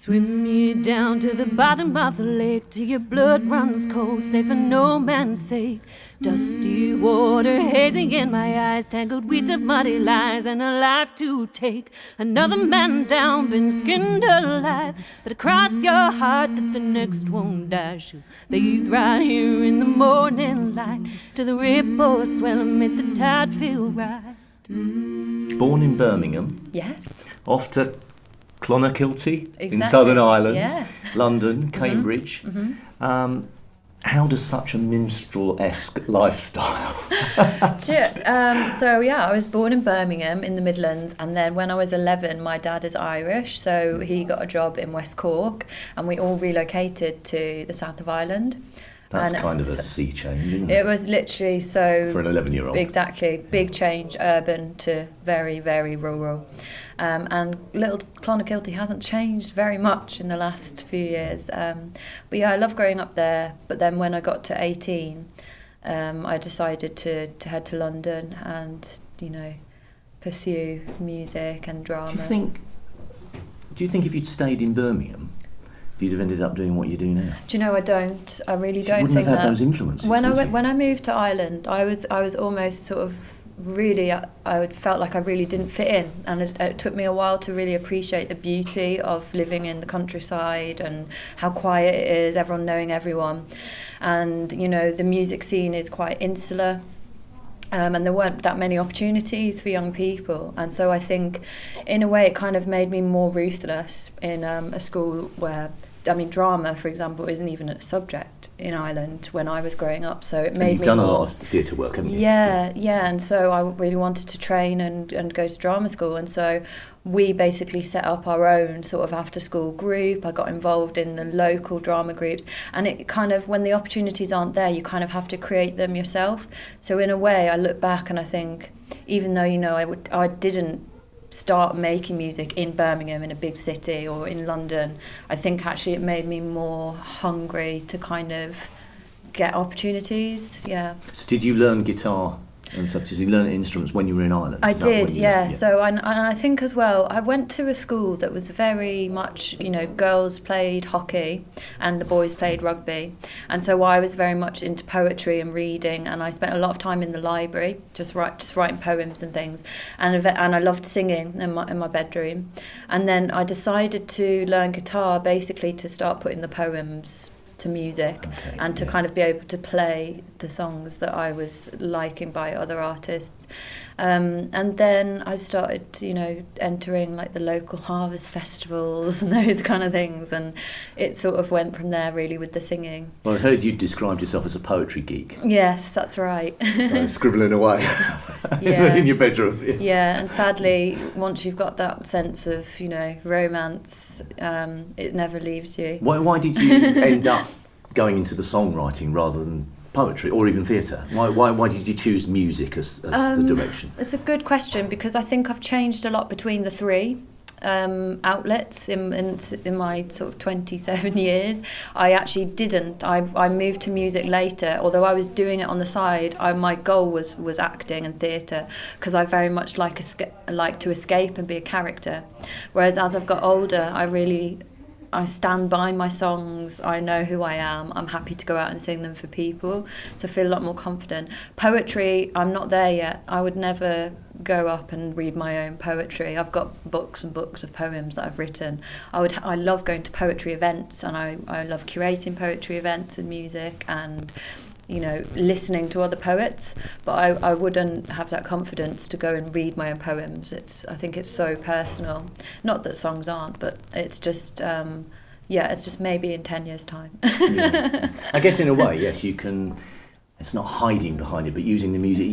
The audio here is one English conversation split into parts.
Swim me down to the bottom of the lake, till your blood runs cold, stay for no man's sake. Dusty water hazy in my eyes, tangled weeds of muddy lies, and a life to take. Another man down, been skinned alive, but across your heart that the next won't die. She'll bathe right here in the morning light, till the ripples swell and make the tide feel right. Born in Birmingham. Yes. Off to Clonakilty in Exactly. Southern Ireland, Yeah. London, Cambridge. How does such a minstrel-esque lifestyle? I was born in Birmingham in the Midlands, and then when I was 11, my dad is Irish, so he got a job in West Cork, and we all relocated to the south of Ireland. That's And kind of a sea change, isn't It it? was literally so... For an 11-year-old. Exactly. Big change, urban to very, very rural. And little Clonakilty hasn't changed very much in the last few years. But yeah, I love growing up there. But then when I got to 18, I decided to head to London and, pursue music and drama. Do you think if you'd stayed in Birmingham, you'd have ended up doing what you do now? Do you know, I don't. I really So don't you wouldn't think have had that. those influences, When would you? when I moved to Ireland, I was almost sort of really, I felt like I really didn't fit in, and it took me a while to really appreciate the beauty of living in the countryside and how quiet it is, everyone knowing everyone, and the music scene is quite insular. And there weren't that many opportunities for young people, and so I think in a way it kind of made me more ruthless in a school where, drama, for example, isn't even a subject in Ireland when I was growing up, so it made me You've done more... a lot of theatre work, haven't you? Yeah, and so I really wanted to train and go to drama school, and so we basically set up our own sort of after-school group. I got involved in the local drama groups, and it kind of, when the opportunities aren't there, you kind of have to create them yourself. So in a way, I look back and I think, even though I didn't start making music in Birmingham, in a big city, or in London, I think actually it made me more hungry to kind of get opportunities. Yeah. So did you learn guitar and stuff? Did you learn instruments when you were in Ireland? I Is that when did, you- yeah. So and I think as well, I went to a school that was very much, girls played hockey and the boys played rugby, and so I was very much into poetry and reading, and I spent a lot of time in the library, just writing poems and things, and I loved singing in my bedroom, and then I decided to learn guitar basically to start putting the poems to music, Okay, and to yeah. kind of be able to play the songs that I was liking by other artists. And then I started, entering like the local harvest festivals and those kind of things, and it sort of went from there really with the singing. Well, I heard you described yourself as a poetry geek, Yes, that's right. so scribbling away Yeah. in your bedroom. Yeah. Yeah, and sadly, once you've got that sense of, romance, it never leaves you. Why did you end up going into the songwriting rather than poetry or even theatre? Why did you choose music as the direction? It's a good question, because I think I've changed a lot between the three outlets in my sort of 27 years. I actually didn't. I moved to music later, although I was doing it on the side. My goal was acting and theatre, because I very much like to escape and be a character. Whereas as I've got older, I stand by my songs, I know who I am, I'm happy to go out and sing them for people, so I feel a lot more confident. Poetry, I'm not there yet. I would never go up and read my own poetry. I've got books and books of poems that I've written. I love going to poetry events, and I love curating poetry events and music, and listening to other poets, but I wouldn't have that confidence to go and read my own poems. I think it's so personal. Not that songs aren't, but it's just, it's just maybe in 10 years' time. Yeah. I guess in a way, yes, you can. It's not hiding behind it, but using the music,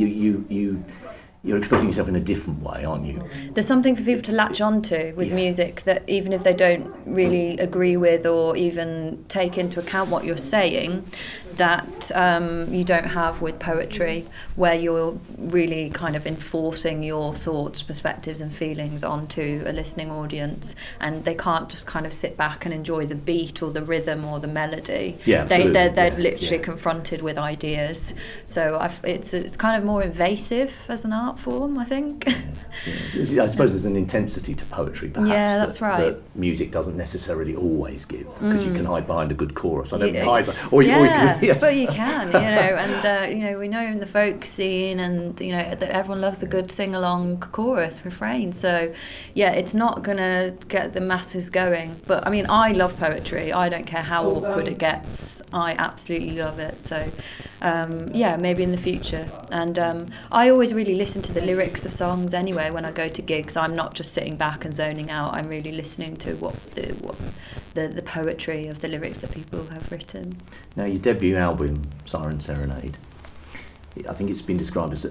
you're expressing yourself in a different way, aren't you? There's something for people to latch onto with music that even if they don't really agree with or even take into account what you're saying, that you don't have with poetry, where you're really kind of enforcing your thoughts, perspectives and feelings onto a listening audience, and they can't just kind of sit back and enjoy the beat or the rhythm or the melody. Yeah, absolutely. They're literally confronted with ideas. So it's kind of more invasive as an art. art form, I think. I suppose there's an intensity to poetry, perhaps. Yeah, that's right. That music doesn't necessarily always give, because you can hide behind a good chorus. I don't Yeah. hide, Yes. But you can, and we know in the folk scene, and that everyone loves a good sing-along chorus, refrain. So, yeah, it's not gonna get the masses going. But I mean, I love poetry. I don't care how awkward it gets. I absolutely love it. So, maybe in the future. And I always really listen to the lyrics of songs anyway when I go to gigs. I'm not just sitting back and zoning out. I'm really listening to what the poetry of the lyrics that people have written. Now, your debut album, Siren Serenade, I think it's been described as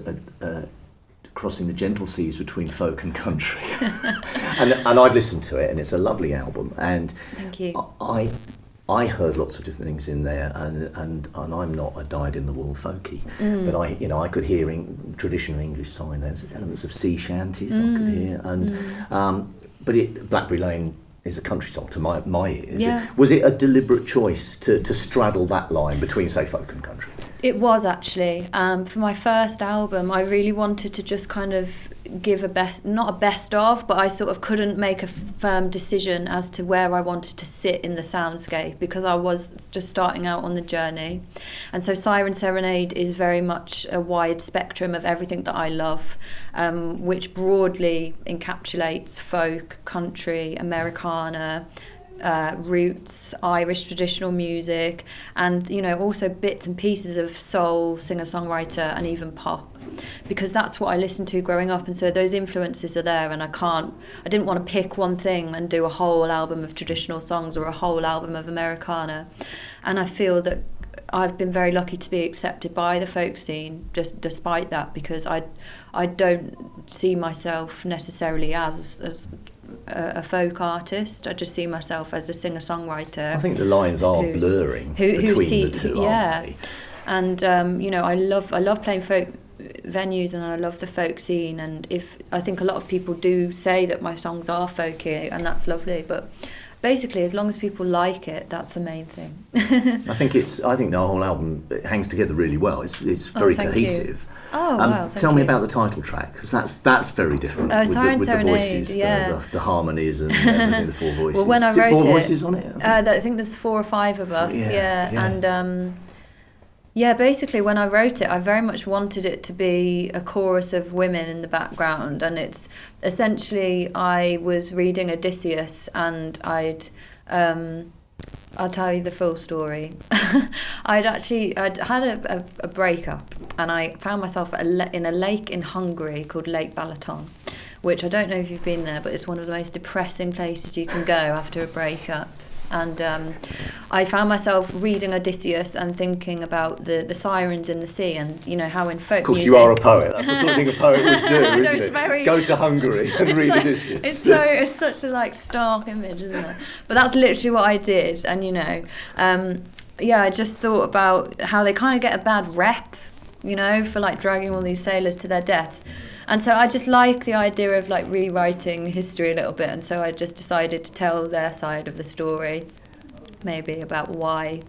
crossing the gentle seas between folk and country. and I've listened to it, and it's a lovely album. And thank you. I heard lots of different things in there, and I'm not a dyed-in-the-wool folkie, but I could hear traditional English song. There's elements of sea shanties I could hear, and but Blackberry Lane is a country song to my ears. Yeah. Was it a deliberate choice to straddle that line between, say, folk and country? It was actually. For my first album, I really wanted to just kind of give not a best of, but I sort of couldn't make a firm decision as to where I wanted to sit in the soundscape, because I was just starting out on the journey. And so Siren Serenade is very much a wide spectrum of everything that I love, which broadly encapsulates folk, country, Americana, roots, Irish traditional music, and also bits and pieces of soul, singer-songwriter, and even pop, because that's what I listened to growing up. And so those influences are there, and I didn't want to pick one thing and do a whole album of traditional songs or a whole album of Americana. And I feel that I've been very lucky to be accepted by the folk scene, just despite that, because I don't see myself necessarily as a folk artist. I just see myself as a singer-songwriter. I think the lines are blurring between the two, aren't they? And I love playing folk venues, and I love the folk scene, and I think a lot of people do say that my songs are folky, and that's lovely, but basically as long as people like it, that's the main thing. I think the whole album hangs together really well. It's very cohesive. Wow, tell me about the title track, because that's very different with the voices, the harmonies and everything, the four voices. Well, when I wrote 4 voices on it? I think there's 4 or 5 of us. And basically when I wrote it, I very much wanted it to be a chorus of women in the background, and it's essentially, I was reading Odysseus, and I'll tell you the full story. I'd had a breakup, and I found myself in a lake in Hungary called Lake Balaton, which I don't know if you've been there, but it's one of the most depressing places you can go after a breakup. And I found myself reading Odysseus and thinking about the sirens in the sea, and how in folk music... Of course, you are a poet. That's the sort of thing a poet would do, isn't it? Go to Hungary and read Odysseus. It's such a stark image, isn't it? But that's literally what I did, and I just thought about how they kind of get a bad rep, for dragging all these sailors to their deaths. And so I just like the idea of rewriting history a little bit, and so I just decided to tell their side of the story, maybe about why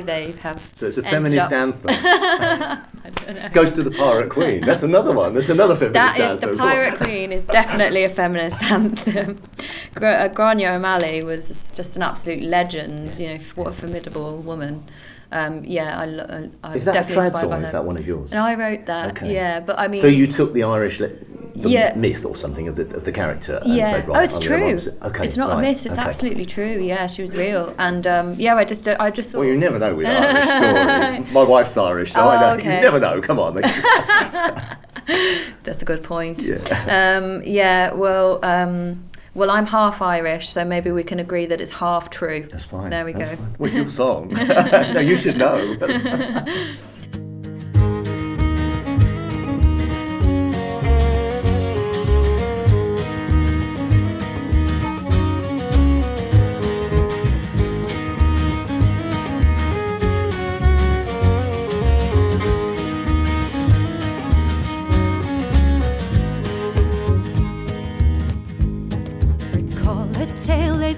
they have. So it's a feminist anthem. I don't know. Goes to the Pirate Queen. That's another one. That's another feminist anthem. The Pirate Queen is definitely a feminist anthem. Grania O'Malley was just an absolute legend. What a formidable woman. Is that a trad song? Is that one of yours? No, I wrote that. Okay. Yeah, but I mean. So you took the Irish myth or something of the character and said, right, it's true. Okay, it's not a myth. It's absolutely true. Yeah, she was real, and I just thought. Well, you never know with Irish stories. My wife's Irish, so I know. Okay. You never know. Come on. That's a good point. Yeah. Well, I'm half Irish, so maybe we can agree that it's half true. That's fine. There we go. Fine. What's your song? No, you should know.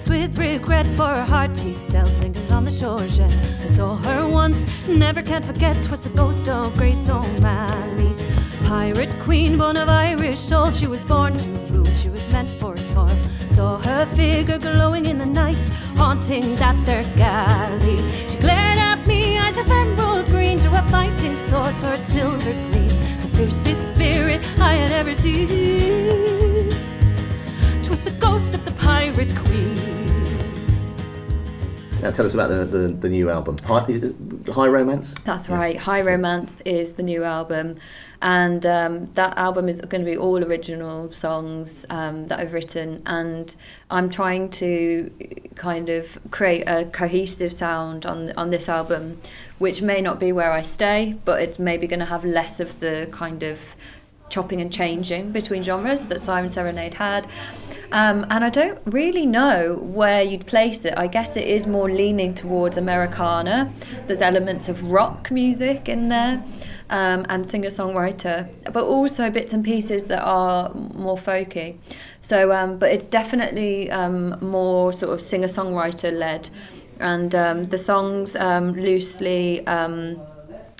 With regret for her heart, she still lingers on the shore yet. I saw her once, never can forget. 'Twas the ghost of Grace O'Malley. pirate queen, born of Irish soul. She was born to rule, she was meant for toil. Saw her figure glowing in the night, haunting that their galley. She glared at me, eyes of emerald green, to her fighting sword, saw her silver gleam. The fiercest spirit I had ever seen. 'Twas the ghost of the pirate queen. Now tell us about the new album. Is it High Romance? That's right. High Romance is the new album, and that album is going to be all original songs that I've written, and I'm trying to kind of create a cohesive sound on this album, which may not be where I stay, but it's maybe going to have less of the kind of chopping and changing between genres that Siren Serenade had. And I don't really know where you'd place it. I guess it is more leaning towards Americana. There's elements of rock music in there, and singer-songwriter, but also bits and pieces that are more folky. So, but it's definitely more sort of singer-songwriter-led. And the songs loosely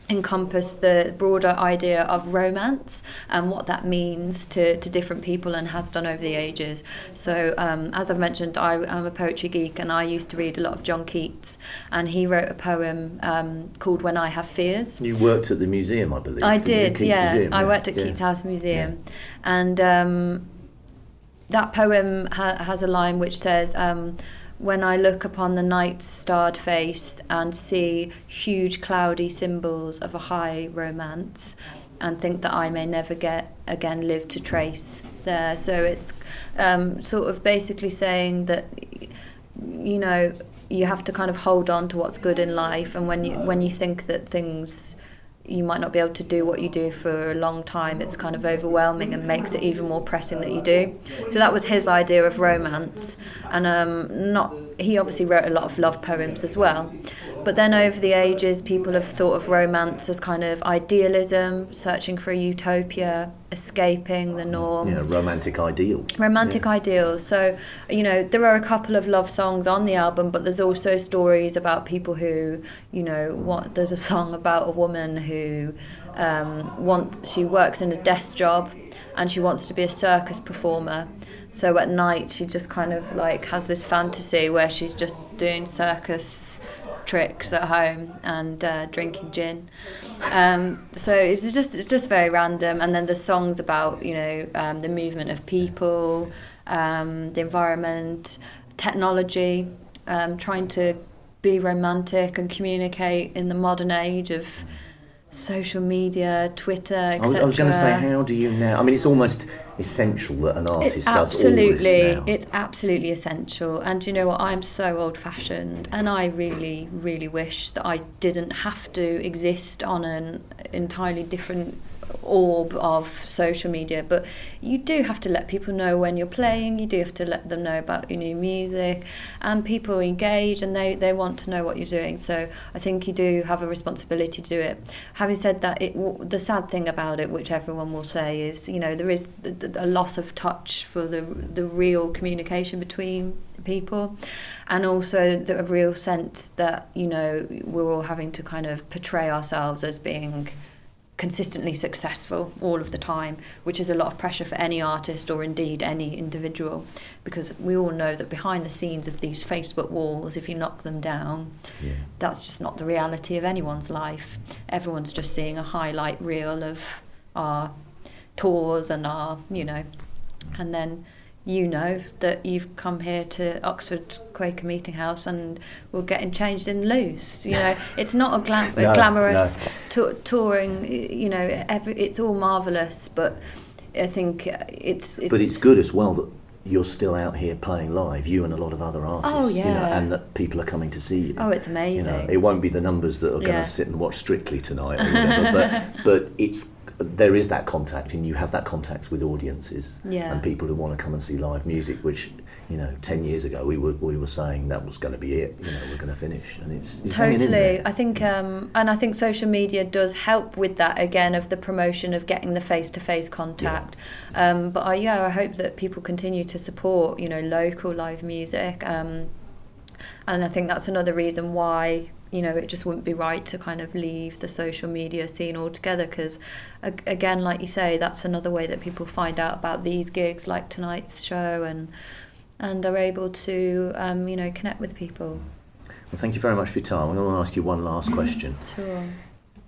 encompass the broader idea of romance and what that means to different people and has done over the ages. So as I've mentioned, I'm a poetry geek, and I used to read a lot of John Keats, and he wrote a poem called When I Have Fears. You worked at the museum, I believe. I did, yeah. Museum, I worked at Keats House Museum, and that poem has a line which says, when I look upon the night's starred face and see huge cloudy symbols of a high romance, and think that I may never again live to trace there. So it's sort of basically saying that, you know, you have to kind of hold on to what's good in life, and when you think that things, you might not be able to do what you do for a long time, it's kind of overwhelming and makes it even more pressing that you do. So that was his idea of romance, and he obviously wrote a lot of love poems as well. But then over the ages, people have thought of romance as kind of idealism, searching for a utopia, escaping the norm. Yeah, romantic ideal. Romantic ideals. So, you know, there are a couple of love songs on the album, but there's also stories about people who, you know, there's a song about a woman who she works in a desk job, and she wants to be a circus performer. So at night she just kind of like has this fantasy where she's just doing circus tricks at home and drinking gin. So it's just very random. And then there's songs about, you know, the movement of people, the environment, technology, trying to be romantic and communicate in the modern age of social media, Twitter, etc. I was going to say, how do you now? I mean, it's almost essential that an artist does all this now. It's absolutely essential. And you know what? I'm so old-fashioned, and I really, really wish that I didn't have to exist on an entirely different orb of social media. But you do have to let people know when you're playing, you do have to let them know about your new music, and people engage and they want to know what you're doing. So I think you do have a responsibility to do it. Having said that, the sad thing about it, which everyone will say, is, you know, there is a loss of touch for the real communication between people, and also the real sense that, you know, we're all having to kind of portray ourselves as being consistently successful all of the time, which is a lot of pressure for any artist or indeed any individual, because we all know that behind the scenes of these Facebook walls, if you knock them down, that's just not the reality of anyone's life. Everyone's just seeing a highlight reel of our tours and our, you know, and then you know that you've come here to Oxford Quaker Meeting House and we're getting changed in loose. You know, it's not a glamorous touring. You know, it's all marvellous, but I think it's. But it's good as well that you're still out here playing live, you and a lot of other artists. Oh, yeah. You know, and that people are coming to see you. Oh, it's amazing. You know, it won't be the numbers that are going to sit and watch Strictly tonight or whatever, but it's. There is that contact, and you have that contact with audiences and people who want to come and see live music, which, you know, 10 years ago we were saying that was going to be it. You know, we're going to finish, and it's hanging in there. I think, and I think social media does help with that again, of the promotion of getting the face-to-face contact. But I hope that people continue to support, you know, local live music, and I think that's another reason why it just wouldn't be right to kind of leave the social media scene altogether, because again, like you say, that's another way that people find out about these gigs like tonight's show, and are able to connect with people. Well, thank you very much for your time. I'm going to ask you one last question. Sure.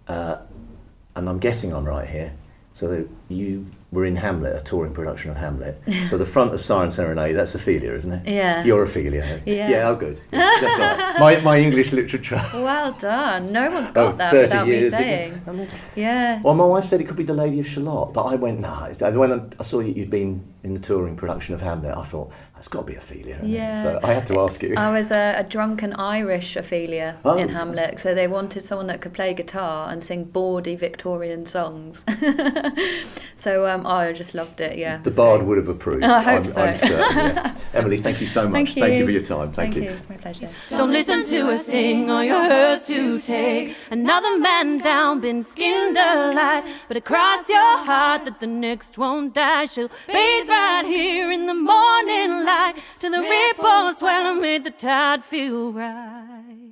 And I'm guessing I'm right here. So you were in Hamlet, a touring production of Hamlet. So the front of Siren Serenade, that's Ophelia, isn't it? Yeah. You're Ophelia. Yeah. Yeah, oh good. That's all right. My English literature. Well done. No one's got that 30 without me years saying. ago. Yeah. Well, my wife said it could be the Lady of Shalott, but I went, nah. When I saw you'd been in the touring production of Hamlet, I thought, that's got to be Ophelia. Yeah. So I had to ask you. I was a drunken Irish Ophelia in Hamlet, so they wanted someone that could play guitar and sing bawdy Victorian songs. So I just loved it, yeah. The bard would have approved. I hope so. I'm certain, yeah. Emily, thank you so much. Thank you for your time. Thank you. It's my pleasure. Don't listen to her sing or you're hers to take. Another man down, been skinned alive. But across your heart that the next won't die. She'll bathe right here in the morning light till the ripples swell and make the tide feel right.